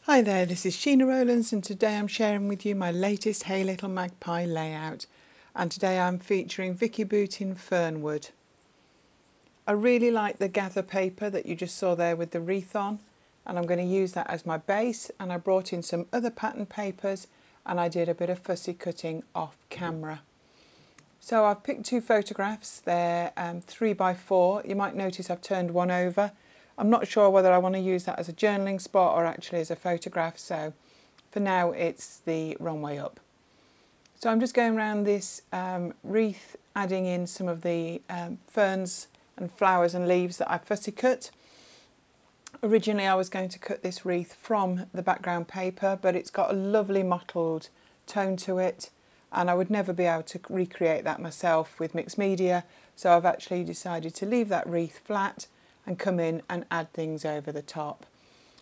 Hi there, this is Sheena Rowlands and today I'm sharing with you my latest Hey Little Magpie layout, and today I'm featuring Vicki Boutin Fernwood. I really like the gather paper that you just saw there with the wreath on, and I'm going to use that as my base, and I brought in some other pattern papers and I did a bit of fussy cutting off camera. So I've picked two photographs, they're 3x4, you might notice I've turned one over. I'm not sure whether I want to use that as a journaling spot or actually as a photograph, so for now it's the wrong way up. So I'm just going around this wreath, adding in some of the ferns and flowers and leaves that I fussy cut. Originally I was going to cut this wreath from the background paper, but it's got a lovely mottled tone to it, and I would never be able to recreate that myself with mixed media, so I've actually decided to leave that wreath flat and come in and add things over the top.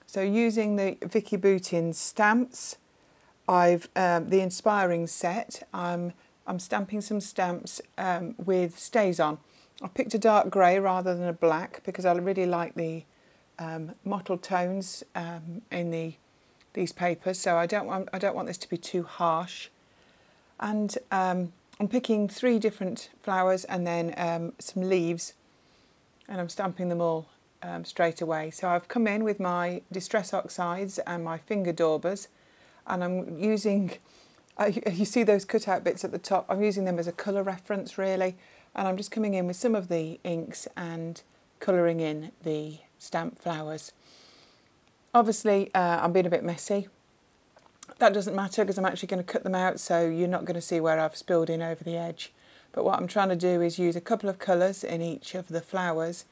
So using the Vicki Boutin stamps, I've the Inspiring set, I'm stamping some stamps with stays on. I've picked a dark grey rather than a black because I really like the mottled tones in these papers, so I don't want this to be too harsh. And I'm picking 3 different flowers and then some leaves, and I'm stamping them all straight away. So I've come in with my Distress Oxides and my finger daubers, and I'm using, you see those cutout bits at the top, I'm using them as a colour reference really, and I'm just coming in with some of the inks and colouring in the stamp flowers. Obviously I'm being a bit messy. That doesn't matter because I'm actually going to cut them out, so you're not going to see where I've spilled in over the edge. But what I'm trying to do is use a couple of colours in each of the flowers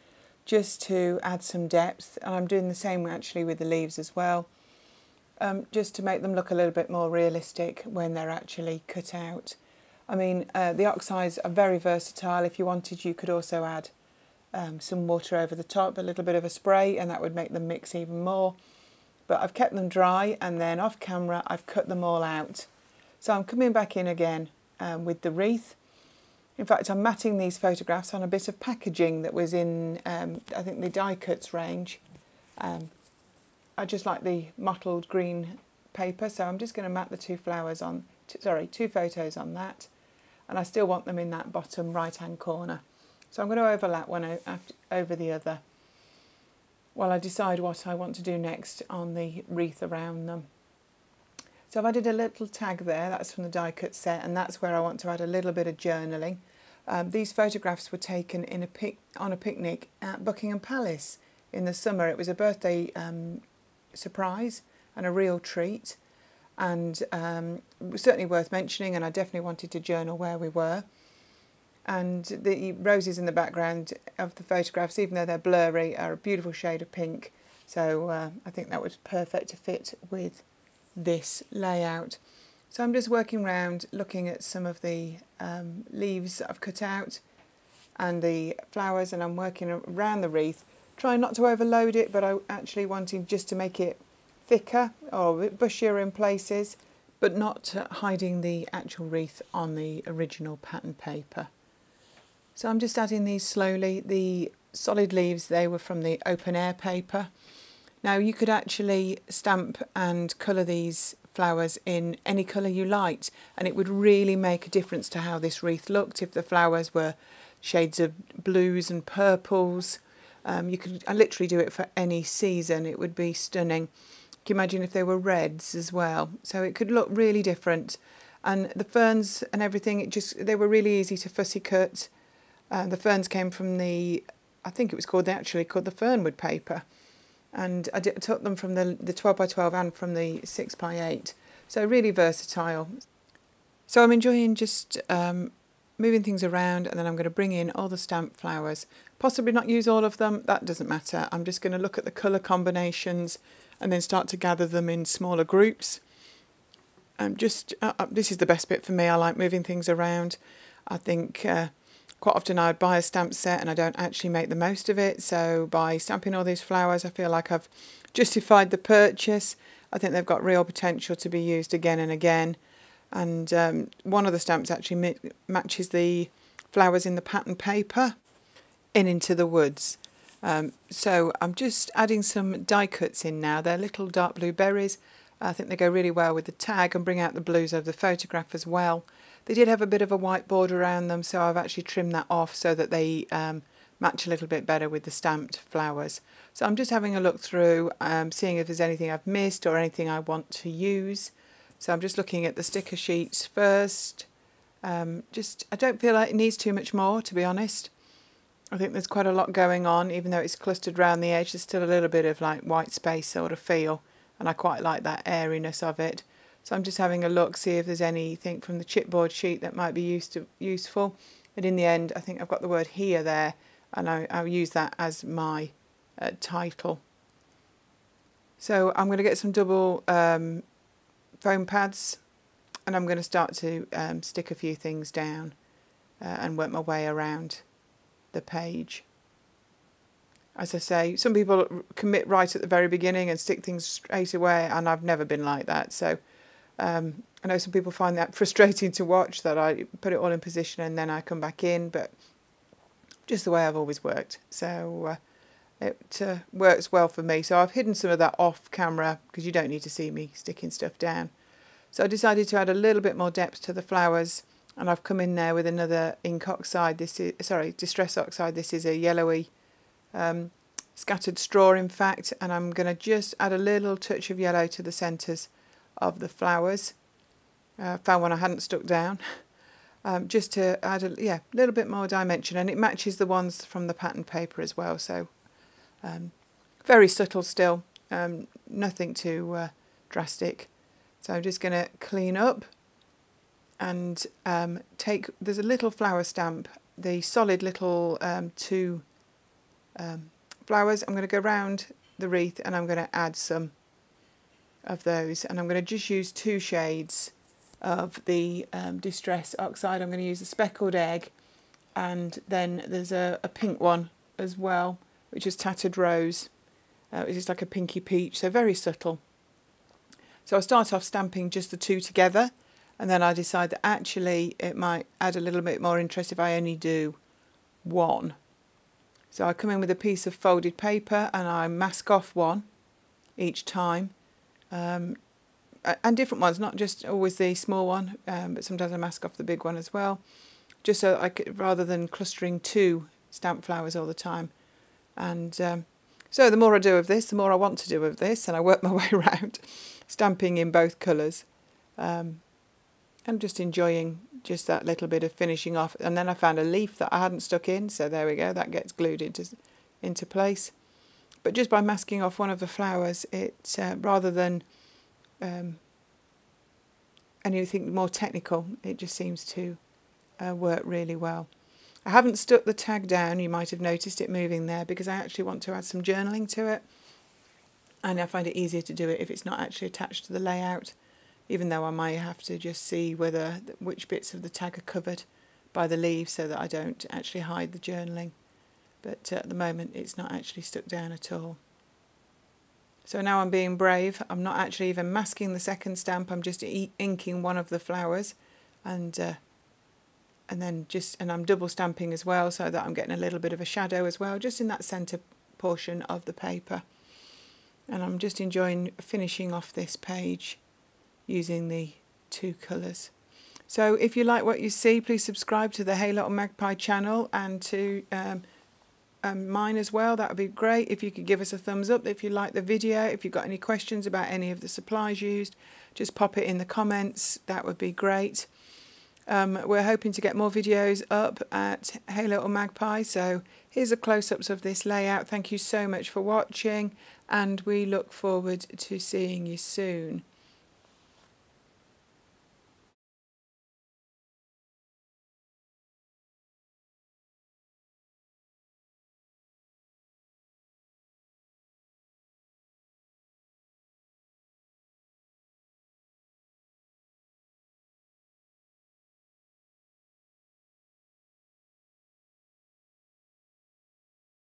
just to add some depth, and I'm doing the same actually with the leaves as well, just to make them look a little bit more realistic when they're actually cut out. I mean, the oxides are very versatile. If you wanted, you could also add some water over the top, a little bit of a spray, and that would make them mix even more. But I've kept them dry, and then off camera I've cut them all out. So I'm coming back in again with the wreath. In fact, I'm matting these photographs on a bit of packaging that was in, I think, the die cuts range. I just like the mottled green paper, so I'm just going to mat the 2 flowers on, two photos on that, and I still want them in that bottom right-hand corner. So I'm going to overlap one over the other while I decide what I want to do next on the wreath around them. So I've added a little tag there, that's from the die cut set, and that's where I want to add a little bit of journaling. These photographs were taken in on a picnic at Buckingham Palace in the summer. It was a birthday surprise and a real treat, and certainly worth mentioning, and I definitely wanted to journal where we were. And the roses in the background of the photographs, even though they're blurry, are a beautiful shade of pink, so I think that was perfect to fit with this layout. So I'm just working around looking at some of the leaves that I've cut out and the flowers, and I'm working around the wreath, trying not to overload it, but I actually wanting just to make it thicker or a bit bushier in places, but not hiding the actual wreath on the original pattern paper. So I'm just adding these slowly. The solid leaves, they were from the open air paper. Now you could actually stamp and colour these flowers in any colour you liked, and it would really make a difference to how this wreath looked if the flowers were shades of blues and purples. You could literally do it for any season, it would be stunning. Can you imagine if they were reds as well? So it could look really different. And the ferns and everything, they were really easy to fussy cut. The ferns came from I think it was actually called the Fernwood paper. And I took them from the 12x12 and from the 6x8, so really versatile. So I'm enjoying just moving things around, and then I'm going to bring in all the stamp flowers. Possibly not use all of them, that doesn't matter. I'm just going to look at the colour combinations and then start to gather them in smaller groups. This is the best bit for me. I like moving things around. I think quite often I'd buy a stamp set and I don't actually make the most of it, so by stamping all these flowers I feel like I've justified the purchase. I think they've got real potential to be used again and again, and one of the stamps actually matches the flowers in the pattern paper in Into the Woods. So I'm just adding some die cuts in now. They're little dark blue berries. I think they go really well with the tag and bring out the blues of the photograph as well. They did have a bit of a white border around them, so I've actually trimmed that off so that they match a little bit better with the stamped flowers. So I'm just having a look through, seeing if there's anything I've missed or anything I want to use. So I'm just looking at the sticker sheets first. I don't feel like it needs too much more, to be honest. I think there's quite a lot going on, even though it's clustered around the edge. There's still a little bit of like white space sort of feel, and I quite like that airiness of it. So I'm just having a look, see if there's anything from the chipboard sheet that might be useful. And in the end, I think I've got the word here there, and I'll use that as my title. So I'm going to get some double foam pads, and I'm going to start to stick a few things down and work my way around the page. As I say, some people commit right at the very beginning and stick things straight away, and I've never been like that. So I know some people find that frustrating to watch, that I put it all in position and then I come back in, but just the way I've always worked. So it works well for me. So I've hidden some of that off camera because you don't need to see me sticking stuff down. So I decided to add a little bit more depth to the flowers, and I've come in there with another ink oxide. Distress Oxide. This is a yellowy scattered straw, in fact, and I'm going to just add a little touch of yellow to the centres of the flowers. Found one I hadn't stuck down, just to add a little bit more dimension, and it matches the ones from the pattern paper as well. So very subtle still, nothing too drastic. So I'm just going to clean up and there's a little flower stamp, the solid little two flowers. I'm going to go round the wreath and I'm going to add some of those, and I'm going to just use 2 shades of the Distress Oxide. I'm going to use a speckled egg, and then there's a pink one as well, which is Tattered Rose, which is like a pinky peach, so very subtle. So I'll start off stamping just the 2 together, and then I decide that actually it might add a little bit more interest if I only do 1. So I come in with a piece of folded paper and I mask off 1 each time, and different ones, not just always the small one, but sometimes I mask off the big one as well, just so I could, rather than clustering 2 stamp flowers all the time. And so the more I do of this, the more I want to do of this, and I work my way around stamping in both colours. I'm just enjoying just that little bit of finishing off, and then I found a leaf that I hadn't stuck in, so there we go, that gets glued into place. But just by masking off one of the flowers, it rather than anything more technical, it just seems to work really well. I haven't stuck the tag down, you might have noticed it moving there, because I actually want to add some journaling to it, and I find it easier to do it if it's not actually attached to the layout, even though I might have to just see which bits of the tag are covered by the leaves so that I don't actually hide the journaling. But at the moment it's not actually stuck down at all. So now I'm being brave. I'm not actually even masking the second stamp, I'm just inking one of the flowers, and I'm double stamping as well, so that I'm getting a little bit of a shadow as well, just in that centre portion of the paper. And I'm just enjoying finishing off this page using the 2 colours. So if you like what you see, please subscribe to the Hey Little Magpie channel and to mine as well. That would be great if you could give us a thumbs up if you like the video. If you've got any questions about any of the supplies used, just pop it in the comments. That would be great. We're hoping to get more videos up at Hey Little Magpie, so here's a close-ups of this layout. Thank you so much for watching, and we look forward to seeing you soon.